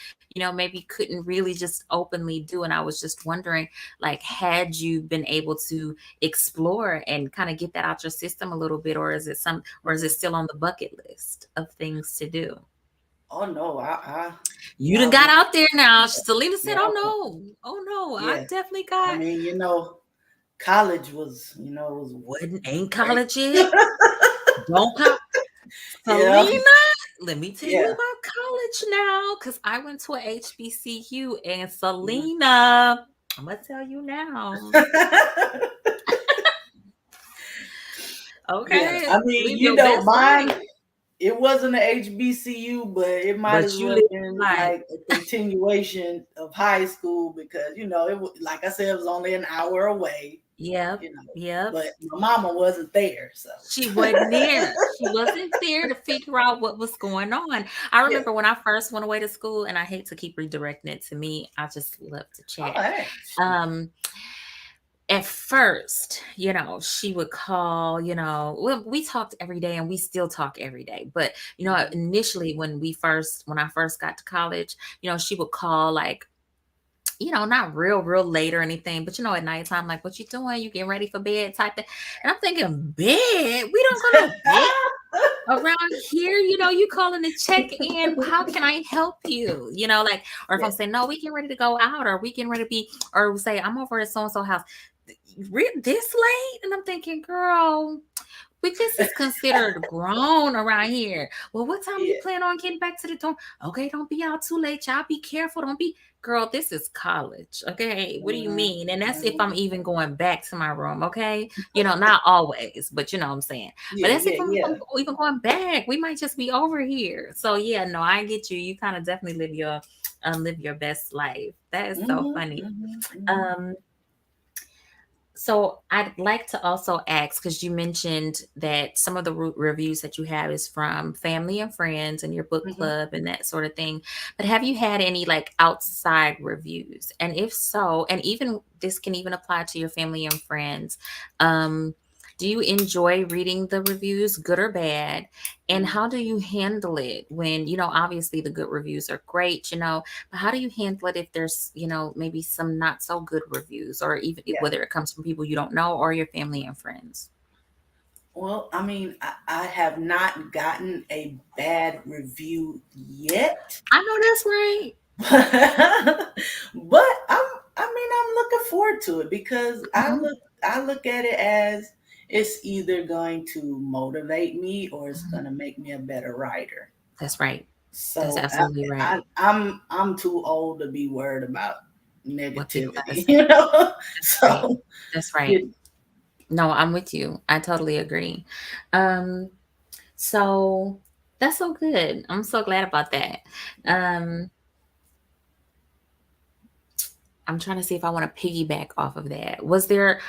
maybe couldn't really just openly do. And I was just wondering, like, had you been able to explore and kind of get that out your system a little bit, or is it Mhm. still on the bucket list of things to do? Oh no, You yeah, done I got was, out there now. Selena said, yeah, "Oh no, oh no, I yeah. definitely I got." mean, college was Wasn't ain't great. college yet. Don't call Yeah, Selena. Let me tell you yeah. about college now, because I went to a HBCU, and Selena, I'm gonna tell you now. Yeah, Okay, I mean, live your best mine, life, it wasn't an HBCU, but it might as but you well live been your life. like a continuation of high school because it was, like I said, it was only an hour away, Yep, you know. yep. But my mama wasn't there, so She wasn't there. She wasn't there to figure out what was going on. I yeah. remember when I first went away to school, and I hate to keep redirecting it to me. I just love to Oh, chat. hey. Um, at first, she would call, we talked every day, and we still talk every day. But, initially when I first got to college, she would call like not real late or anything, but at nighttime, like, what you doing? You getting ready for bed type thing. And I'm thinking, bed? We don't go to bed around here. You calling to check in. How can I help you? Like, or if Yeah. I'm saying, no, we getting ready to go out, or we getting ready to be, or say, I'm over at so and so house. This late? And I'm thinking, girl, but this is considered grown around here. Well, what time you Yeah. plan on getting back to the dorm? Okay, don't be out too late, y'all. Be careful. Don't be, girl. This is college. Okay, what do you Mhm, mean? And that's if mhm. I'm even going back to my room. Okay, not always, but you know what I'm saying. But Yeah, that's if yeah, I'm yeah. even going back. We might just be over here. So yeah, no, I get you. You kind of definitely live your best life. That is so Mhm, funny. mhm, mhm, Um, so I'd like to also ask, because you mentioned that some of the reviews that you have is from family and friends and your book mhm. club and that sort of thing. But have you had any like outside reviews? And if so, and even this can even apply to your family and friends. Um, do you enjoy reading the reviews, good or bad? And Mm. how do you handle it when, obviously the good reviews are great, but how do you handle it if there's, maybe some not so good reviews, or even Yeah. whether it comes from people you don't know or your family and friends? Well, I mean, I have not gotten a bad review yet, I know that's right. but I'm looking forward to it because Mhm, I look at it as it's either going to motivate me or it's mhm. going to make me a better writer. That's right. That's So absolutely right. I'm too old to be worried about What people got to negativity, say. you know. That's right. So That's right. it, No, I'm with you. I totally agree. Um, so that's so good. I'm so glad about that. Um, I'm trying to see if I want to piggyback off of that.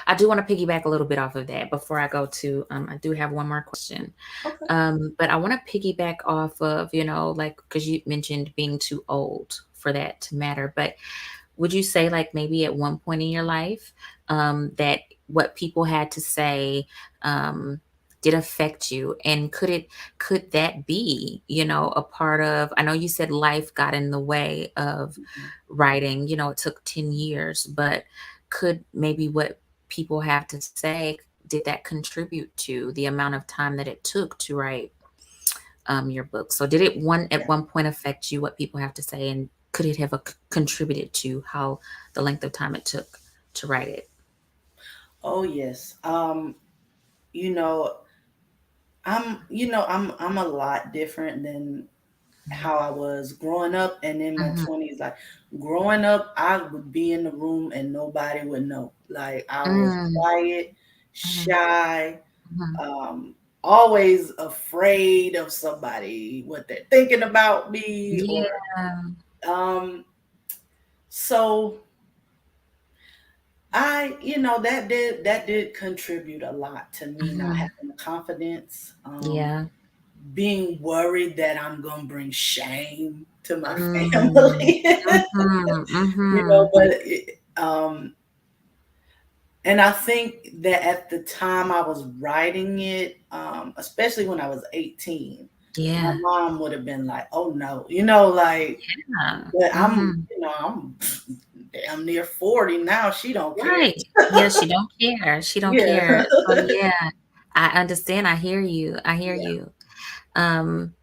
I do want to piggyback a little bit off of that before I go to, I do have one more question. okay. But I want to piggyback off of, like, because you mentioned being too old for that to matter. But would you say, like, maybe at one point in your life, that what people had to say, did affect you? And could that be, a part of, I know you said life got in the way of Mhm. writing, it took 10 years, but could maybe what people have to say, did that contribute to the amount of time that it took to write your book? So did it at Yeah. one point affect you, what people have to say, and could it have contributed to how the length of time it took to write it? Oh yes. You know, I'm a lot different than how I was growing up and in my Hmm. 20s. Like growing up, I would be in the room and nobody would know. Like I was Mm, quiet, hmm. shy, Hmm. um, always afraid of somebody, what they're thinking about me, or Yeah. um, so that did contribute a lot to me not Hmm. having the confidence. Yeah. Being worried that I'm gonna bring shame to my Mm, family. hmm. You Hmm. know, but and I think that at the time I was writing it, especially when I was 18, my Yeah. mom would have been like, "Oh no," you know, like, Yeah. but Hmm. I'm damn near 40 now. She don't care. Right. Yeah, she don't care. She don't Yeah, care. So yeah, I understand. I hear you. I hear yeah. you. Um,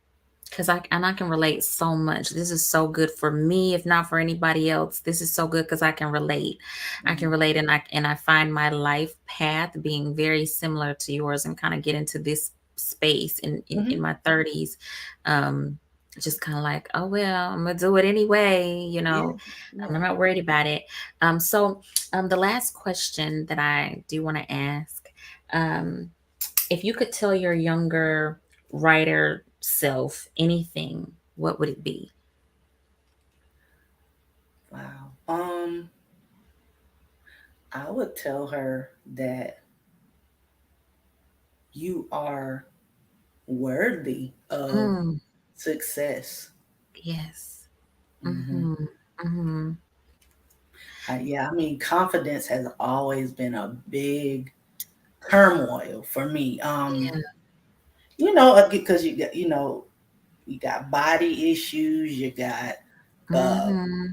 because I can relate so much. This is so good for me, if not for anybody else. This is so good because I can relate. I can Mhm, relate, and I find my life path being very similar to yours, and kind of get into this space in mhm. my 30s. Um, just kind of like, oh well, I'm gonna do it anyway. Yeah, yeah. I'm not worried about it. So the last question that I do want to ask, um, if you could tell your younger writer self anything, what would it be? Wow. I would tell her that you are worthy of Mm, success. yes. Hmm. Mm-hmm. Mm-hmm. Yeah, I mean, confidence has always been a big turmoil for me. Yeah. Because you got body issues, you got uh, Mm-hmm.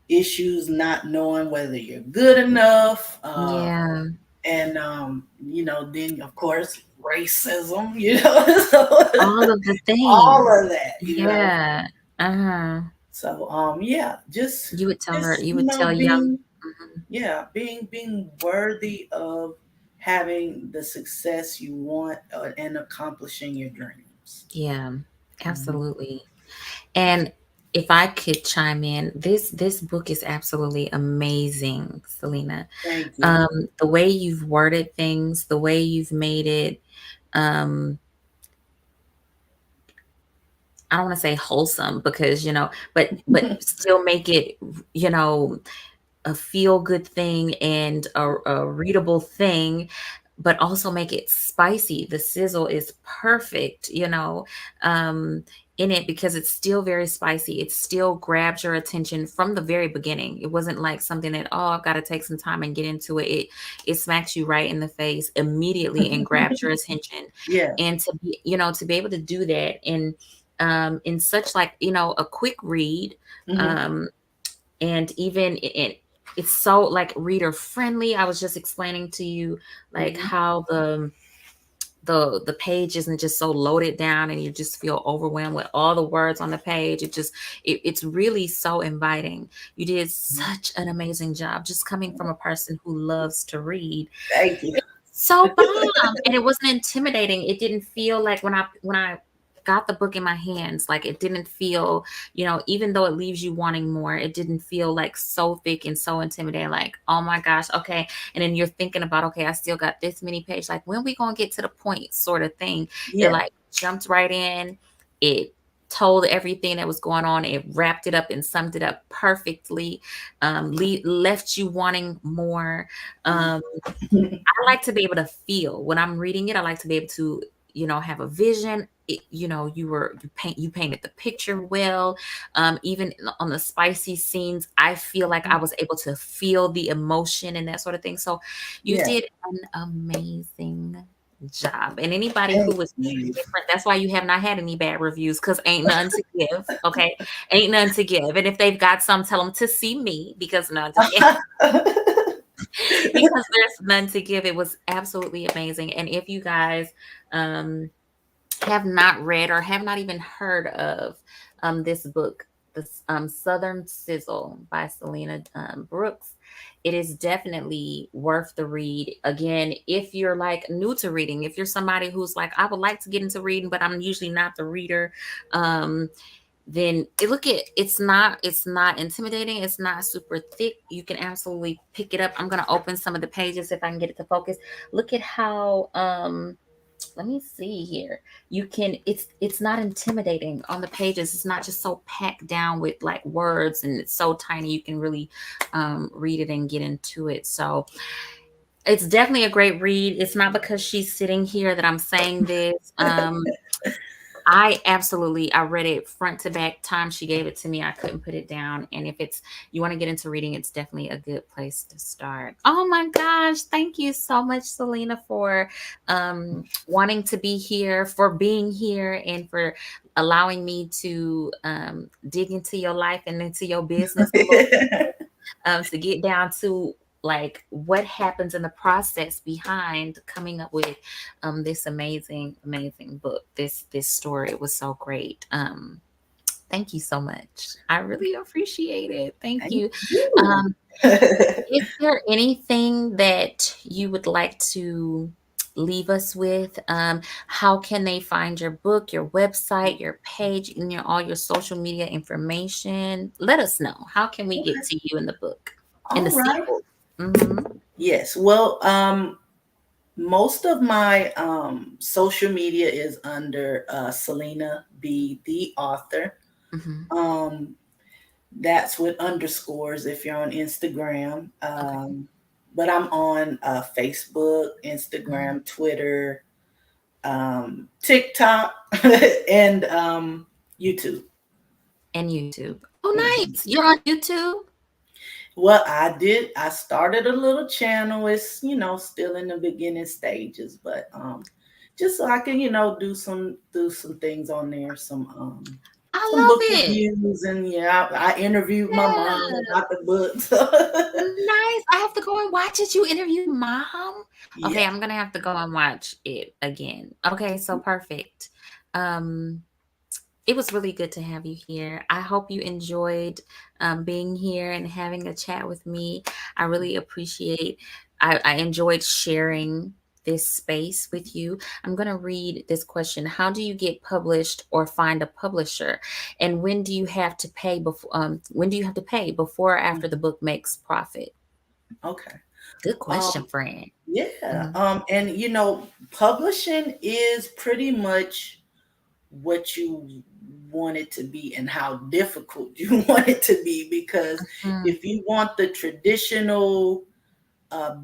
issues not knowing whether you're good enough, Yeah. and then of course racism, so All of the all things. of that. Yeah. Uh-huh. So yeah, just You would tell her, just you would tell young, being, mhm, yeah, being worthy of having the success you want, and accomplishing your dreams. yeah, Mhm. absolutely. And if I could chime in, this book is absolutely amazing, Selena. Thank you. The way you've worded things, the way you've made it, um, I don't want to say wholesome because, but still make it, you know, a feel good thing and a readable thing, but also make it spicy. The sizzle is perfect, um, in it because it's still very spicy. It still grabs your attention from the very beginning. It wasn't like something that, oh, I've got to take some time and get into it. It smacks you right in the face immediately and grabs your attention. Yeah. And to be able to do that in such like, a quick read, Hmm. um, and even it's so like reader friendly. I was just explaining to you like Hmm. how the page isn't just so loaded down and you just feel overwhelmed with all the words on the page. It's really so inviting. You did such an amazing job just coming from a person who loves to read. Thank you. So bomb, and it wasn't intimidating. It didn't feel like when I got the book in my hands, like it didn't feel, even though it leaves you wanting more, it didn't feel like so thick and so intimidating, like, oh my gosh, okay. And then you're thinking about, okay, I still got this many pages, like when we gonna get to the point, sort of thing. It Yeah. like jumped right in. It told everything that was going on. It wrapped it up and summed it up perfectly. Left you wanting more. um I like to be able to feel when I'm reading it. I like to be able to, have a vision. You painted the picture well. Even on the spicy scenes, I feel like I was able to feel the emotion and that sort of thing. So you Yeah. did an amazing job. And anybody Thank who was you. different, that's why you have not had any bad reviews, because ain't none to give. Okay. Ain't none to give. And if they've got some, tell them to see me, because no, just kidding. Because there's none to give. It was absolutely amazing. And if you guys um, have not read or have not even heard of this book, this Southern Sizzle by Selena Brooks, it is definitely worth the read. Again, if you're like new to reading, if you're somebody who's like, I would like to get into reading, but I'm usually not the reader, then look at it's not intimidating, it's not super thick. You can absolutely pick it up. I'm going to open some of the pages if I can get it to focus. Look at how let me see here. You can it's not intimidating on the pages. It's not just so packed down with like words, and it's so tiny you can really read it and get into it. So it's definitely a great read. It's not because she's sitting here that I'm saying this. I read it front to back. Time she gave it to me, I couldn't put it down. And if it's you want to get into reading, it's definitely a good place to start. Oh my gosh, thank you so much, Selena, for wanting to be here, for being here, and for allowing me to dig into your life and into your business a little to get down to like what happens in the process behind coming up with this amazing book, this story. It was so great. Thank you so much. I really appreciate it. Thank Thank you. you. um is there anything that you would like to leave us with? How can they find your book, your website, your page, and all your social media information? Let us know. How can we get to you in the book, in the All right. sequel? Hmm. Yes. Well, most of my social media is under Selena B, the author. Hmm. Um, that's with underscores if you're on Instagram. Okay. But I'm on Facebook, Mhm. Instagram, Twitter, TikTok, and YouTube. And YouTube. Oh, Mhm. nice. You're on YouTube? Well, I did. I started a little channel. It's still in the beginning stages, but just so I can do some things on there. Some I some book love it. reviews, and yeah, I interviewed my mom Yeah. about the books. Nice. I have to go and watch it. You interviewed mom? Okay, Yeah. I'm gonna have to go and watch it again. Okay, so perfect. Um, it was really good to have you here. I hope you enjoyed being here and having a chat with me. I really appreciate. I enjoyed sharing this space with you. I'm gonna read this question. How do you get published or find a publisher? And when do you have to pay before? When do you have to pay before or after the Mhm. book makes profit? Okay. Good question, Um, friend. yeah. Mhm. And publishing is pretty much what you want it to be and how difficult you want it to be, because Mm, if you want the traditional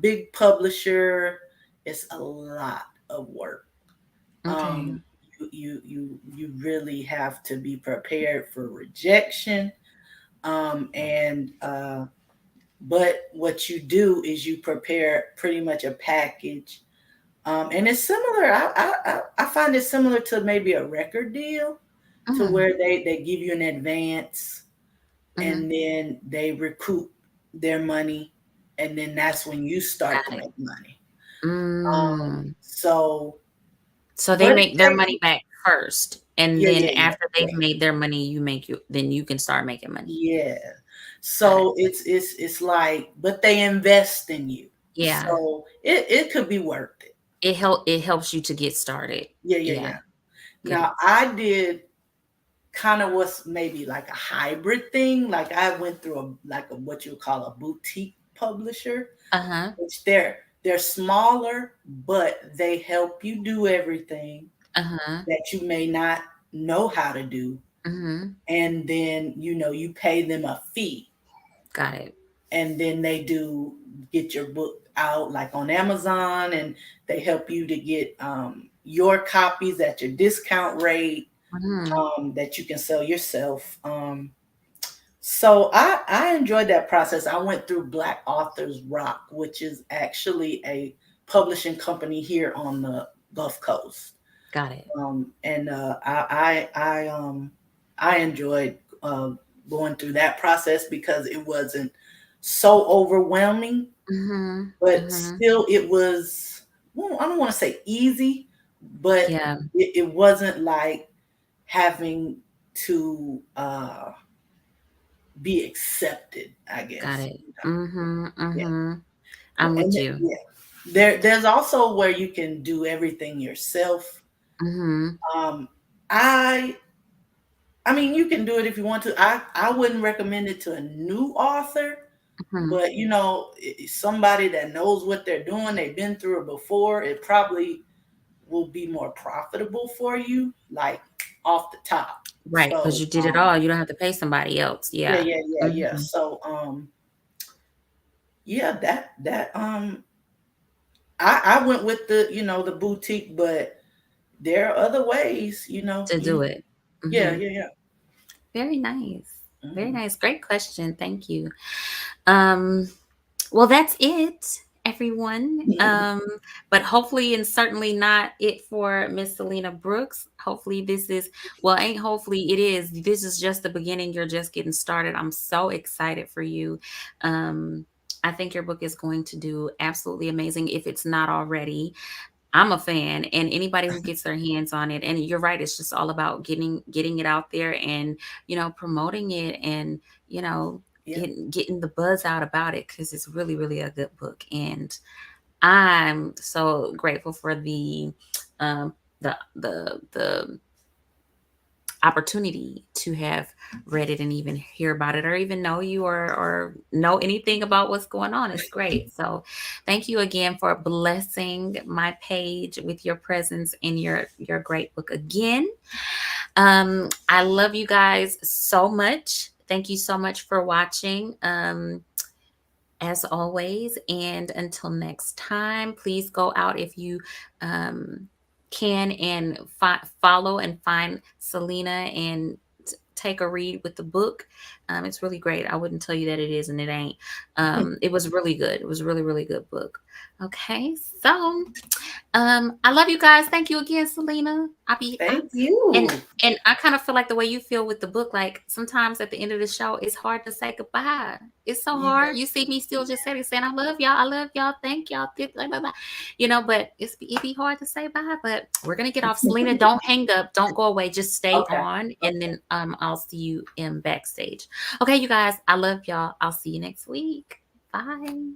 big publisher, it's a lot of work. okay. um you really have to be prepared for rejection, and but what you do is you prepare pretty much a package, and it's similar. I find it similar to maybe a record deal, to Mm, where they give you an advance, mhm. and then they recoup their money, and then that's when you start to Got it. make money. Mm. So, So they but it make their takes, money back first, and yeah, then yeah, yeah, after they've yeah, made their money, then you can start making money. yeah. Got it. So it's like, but they invest in you, Yeah. so it could be worth it. It helps you to get started. Yeah, yeah, Yeah. yeah. Get it. Now I did kind of what's maybe like a hybrid thing. Like I went through a what you call a boutique publisher, Uh-huh. which they're smaller, but they help you do everything Uh-huh. that you may not know how to do. Mhm. And then you pay them a fee, Got it. and then they do get your book out like on Amazon, and they help you to get your copies at your discount rate, Mhm. that you can sell yourself. So I enjoyed that process. I went through Black Authors Rock, which is actually a publishing company here on the Gulf Coast. Got it. And I enjoyed going through that process because it wasn't so overwhelming, Mhm. but Mhm. still it was, well, I don't want to say easy, but Yeah. it wasn't like having to be accepted, I Got guess. it. Mhm. Yeah. Mhm. I'm And with you. yeah, there's also where you can do everything yourself. Mhm. Um, I I mean, you can do it if you want to. I wouldn't recommend it to a new author, Mhm. but somebody that knows what they're doing, they've been through it before, it probably will be more profitable for you, like off the top. Right, because So, you did it all. You don't have to pay somebody else. yeah, Yeah. yeah, yeah, yeah. Mhm. So, yeah, I went with the boutique, but there are other ways, To do you, it. yeah, Mhm. yeah, yeah. Very nice. Very Mhm. nice. Great question. Thank you. Um, well, that's it, everyone. But hopefully, and certainly not it for Miss Selena Brooks. Hopefully, this is, well, ain't hopefully, it is. This is just the beginning. You're just getting started. I'm so excited for you. Um, I think your book is going to do absolutely amazing if it's not already. I'm a fan, and anybody who gets their hands on it, and you're right, it's just all about getting it out there and, promoting it and, you know, Yeah. getting the buzz out about it because it's really, really a good book. And I'm so grateful for um the opportunity to have read it and even hear about it or even know you or know anything about what's going on. It's great. So thank you again for blessing my page with your presence and your great book again. I love you guys so much. Thank you so much for watching. As always. And until next time, please go out if you um, can and follow and find Selena and take a read with the book. It's really great. I wouldn't tell you that it is and it ain't. It was really good. It was a really, really good book. Okay, so I love you guys. Thank you again, Selena. Thank you. And I kind of feel like the way you feel with the book, like sometimes at the end of the show, it's hard to say goodbye. It's so Yeah. hard. You see me still just saying, I love y'all, thank y'all, blah, blah, blah. But it be hard to say bye. But we're gonna get off. Selena, don't hang up, don't go away, just stay Okay. on, and then I'll see you in backstage. Okay, you guys, I love y'all. I'll see you next week. Bye.